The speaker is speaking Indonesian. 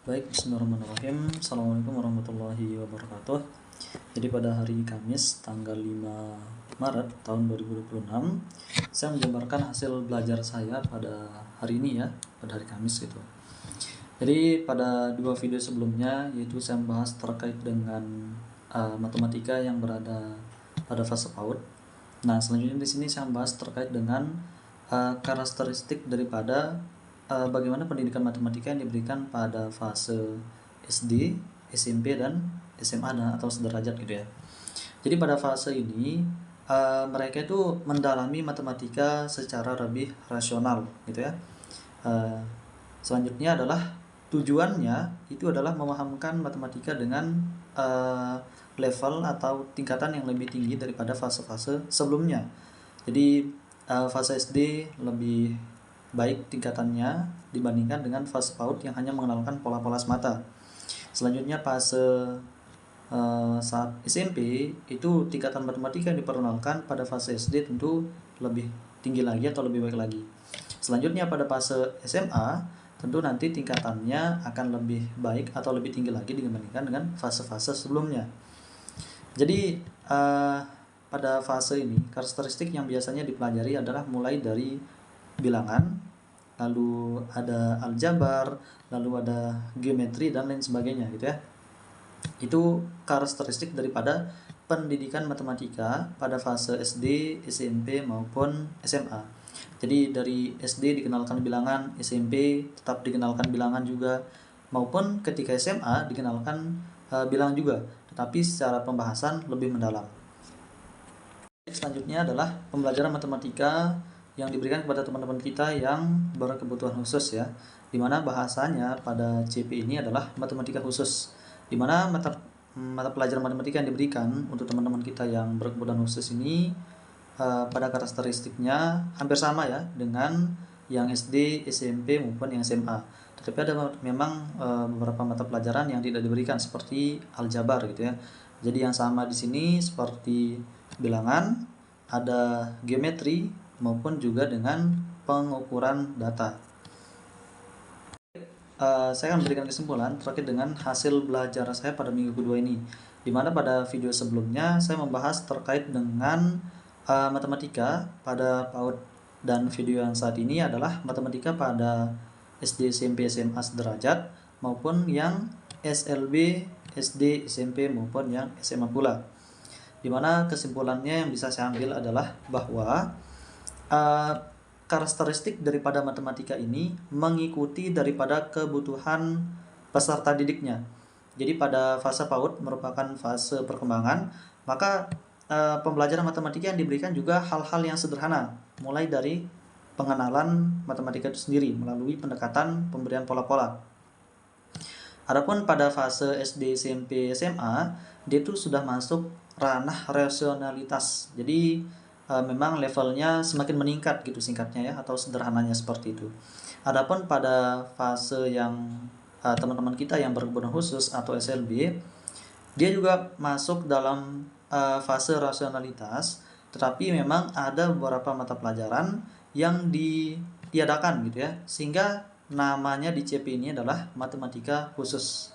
Baik, bismillahirrahmanirrahim. Assalamualaikum warahmatullahi wabarakatuh. Jadi pada hari Kamis tanggal 5 Maret tahun 2026, saya menjabarkan hasil belajar saya pada hari ini ya, pada hari Kamis gitu. Jadi pada dua video sebelumnya, yaitu saya membahas terkait dengan matematika yang berada pada fase PAUD. Nah, selanjutnya di sini saya membahas terkait dengan karakteristik daripada bagaimana pendidikan matematika yang diberikan pada fase SD, SMP, dan SMA atau sederajat gitu ya. Jadi pada fase ini mereka itu mendalami matematika secara lebih rasional gitu ya. Selanjutnya adalah tujuannya itu adalah memahamkan matematika dengan level atau tingkatan yang lebih tinggi daripada fase-fase sebelumnya. Jadi fase SD lebih baik tingkatannya dibandingkan dengan fase PAUD yang hanya mengenalkan pola-pola semata. Selanjutnya fase saat SMP itu tingkatan matematika yang diperkenalkan pada fase SD tentu lebih tinggi lagi atau lebih baik lagi. Selanjutnya pada fase SMA tentu nanti tingkatannya akan lebih baik atau lebih tinggi lagi dibandingkan dengan fase-fase sebelumnya. Jadi pada fase ini karakteristik yang biasanya dipelajari adalah mulai dari bilangan, lalu ada aljabar, lalu ada geometri dan lain sebagainya gitu ya. Itu karakteristik daripada pendidikan matematika pada fase SD, SMP maupun SMA. Jadi dari SD dikenalkan bilangan, SMP tetap dikenalkan bilangan juga, maupun ketika SMA dikenalkan bilangan juga, tetapi secara pembahasan lebih mendalam. Selanjutnya adalah pembelajaran matematika yang diberikan kepada teman-teman kita yang berkebutuhan khusus ya, dimana bahasanya pada CP ini adalah matematika khusus, dimana mata pelajaran matematika yang diberikan untuk teman-teman kita yang berkebutuhan khusus ini pada karakteristiknya hampir sama ya dengan yang SD, SMP maupun yang SMA. Tetapi ada memang beberapa mata pelajaran yang tidak diberikan seperti aljabar gitu ya. Jadi yang sama di sini seperti bilangan, ada geometri maupun juga dengan pengukuran data. Saya akan memberikan kesimpulan terkait dengan hasil belajar saya pada minggu kedua ini, dimana pada video sebelumnya saya membahas terkait dengan matematika pada PAUD, dan video yang saat ini adalah matematika pada SD, SMP, SMA sederajat maupun yang SLB, SD, SMP maupun yang SMA pula. Dimana kesimpulannya yang bisa saya ambil adalah bahwa karakteristik daripada matematika ini mengikuti daripada kebutuhan peserta didiknya. Jadi pada fase PAUD merupakan fase perkembangan, maka pembelajaran matematika yang diberikan juga hal-hal yang sederhana, mulai dari pengenalan matematika itu sendiri melalui pendekatan pemberian pola-pola. Adapun pada fase SD, SMP, SMA, dia itu sudah masuk ranah rasionalitas. Jadi memang levelnya semakin meningkat gitu singkatnya ya, atau sederhananya seperti itu. Adapun pada fase yang teman-teman kita yang berkebutuhan khusus atau SLB, dia juga masuk dalam fase rasionalitas, tetapi memang ada beberapa mata pelajaran yang ditiadakan gitu ya, sehingga namanya di CP ini adalah matematika khusus.